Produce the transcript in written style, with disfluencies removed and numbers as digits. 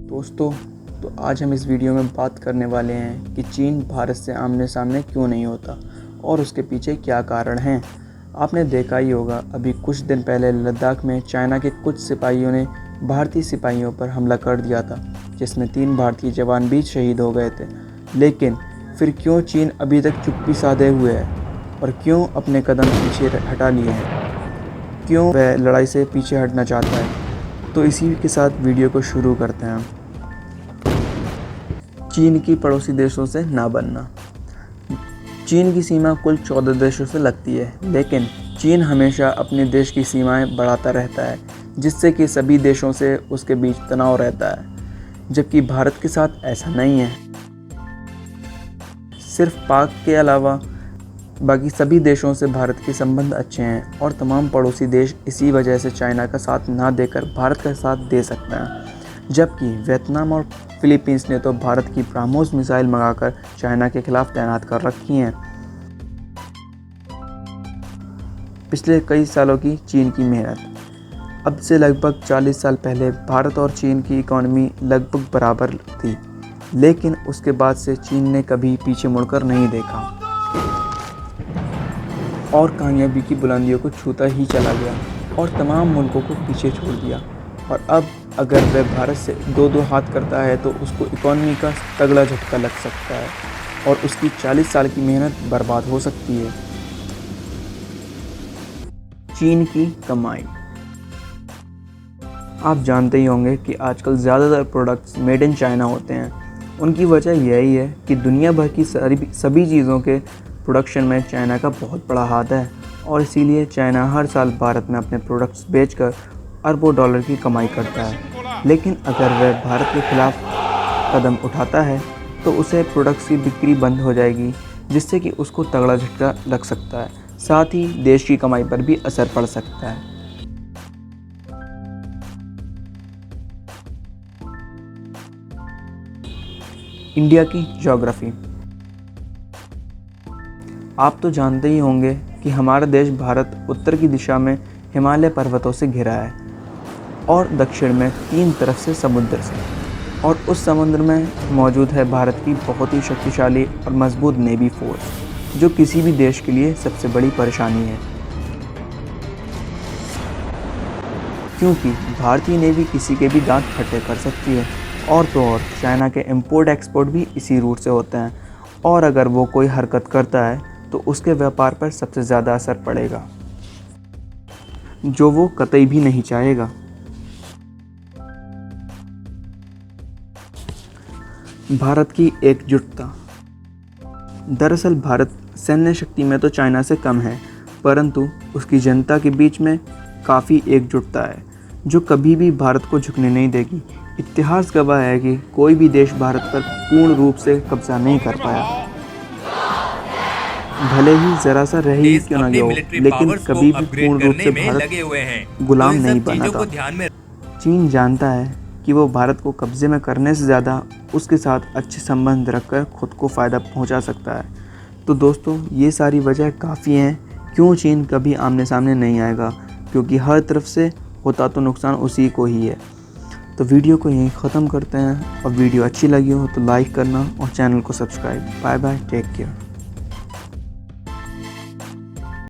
दोस्तों, तो आज हम इस वीडियो में बात करने वाले हैं कि चीन भारत से आमने सामने क्यों नहीं होता और उसके पीछे क्या कारण हैं। आपने देखा ही होगा, अभी कुछ दिन पहले लद्दाख में चाइना के कुछ सिपाहियों ने भारतीय सिपाहियों पर हमला कर दिया था, जिसमें 3 भारतीय जवान भी शहीद हो गए थे। लेकिन फिर क्यों चीन अभी तक चुप्पी साधे हुए है और क्यों अपने कदम पीछे हटा लिए हैं? क्यों वह लड़ाई से पीछे हटना चाहता है? तो इसी के साथ वीडियो को शुरू करते हैं। चीन की पड़ोसी देशों से ना बनना। चीन की सीमा कुल 14 देशों से लगती है, लेकिन चीन हमेशा अपने देश की सीमाएं बढ़ाता रहता है, जिससे कि सभी देशों से उसके बीच तनाव रहता है। जबकि भारत के साथ ऐसा नहीं है। सिर्फ पाक के अलावा बाकी सभी देशों से भारत के संबंध अच्छे हैं और तमाम पड़ोसी देश इसी वजह से चाइना का साथ ना देकर भारत का साथ दे सकते हैं। जबकि वियतनाम और फिलीपींस ने तो भारत की ब्रह्मोस मिसाइल मंगाकर चाइना के खिलाफ तैनात कर रखी हैं। पिछले कई सालों की चीन की मेहनत। अब से लगभग 40 साल पहले भारत और चीन की इकॉनमी लगभग बराबर थी, लेकिन उसके बाद से चीन ने कभी पीछे मुड़कर नहीं देखा और कामयाबी की बुलंदियों को छूता ही चला गया और तमाम मुल्कों को पीछे छोड़ दिया। और अब अगर वह भारत से दो हाथ करता है तो उसको इकॉनमी का तगड़ा झटका लग सकता है और उसकी 40 साल की मेहनत बर्बाद हो सकती है। चीन की कमाई। आप जानते ही होंगे कि आजकल ज़्यादातर प्रोडक्ट्स मेड इन चाइना होते हैं। उनकी वजह यही है कि दुनिया भर की सभी चीज़ों के प्रोडक्शन में चाइना का बहुत बड़ा हाथ है और इसीलिए चाइना हर साल भारत में अपने प्रोडक्ट्स बेचकर अरबों डॉलर की कमाई करता है। लेकिन अगर वह भारत के खिलाफ कदम उठाता है तो उसे प्रोडक्ट्स की बिक्री बंद हो जाएगी, जिससे कि उसको तगड़ा झटका लग सकता है। साथ ही देश की कमाई पर भी असर पड़ सकता है। इंडिया की ज्योग्राफी। आप तो जानते ही होंगे कि हमारा देश भारत उत्तर की दिशा में हिमालय पर्वतों से घिरा है और दक्षिण में 3 तरफ से समुद्र से, और उस समुद्र में मौजूद है भारत की बहुत ही शक्तिशाली और मजबूत नेवी फोर्स, जो किसी भी देश के लिए सबसे बड़ी परेशानी है। क्योंकि भारतीय नेवी किसी के भी दांत खट्टे कर सकती है और तो और चाइना के इंपोर्ट एक्सपोर्ट भी इसी रूट से होते हैं, और अगर वो कोई हरकत करता है तो उसके व्यापार पर सबसे ज़्यादा असर पड़ेगा, जो वो कतई भी नहीं चाहेगा। भारत की एकजुटता। दरअसल भारत सैन्य शक्ति में तो चाइना से कम है, परंतु उसकी जनता के बीच में काफ़ी एकजुटता है, जो कभी भी भारत को झुकने नहीं देगी। इतिहास गवाह है कि कोई भी देश भारत पर पूर्ण रूप से कब्जा नहीं कर पाया, भले ही जरा सा रह ही क्यों ना गया हो, लेकिन कभी भी पूर्ण रूप से भारत गुलाम नहीं बना था। चीन जानता है कि वो भारत को कब्जे में करने से ज़्यादा उसके साथ अच्छे संबंध रखकर खुद को फ़ायदा पहुंचा सकता है। तो दोस्तों, ये सारी वजह काफ़ी हैं क्यों चीन कभी आमने सामने नहीं आएगा, क्योंकि हर तरफ से होता तो नुकसान उसी को ही है। तो वीडियो को यहीं ख़त्म करते हैं, और वीडियो अच्छी लगी हो तो लाइक करना और चैनल को subscribe. Bye bye, take care.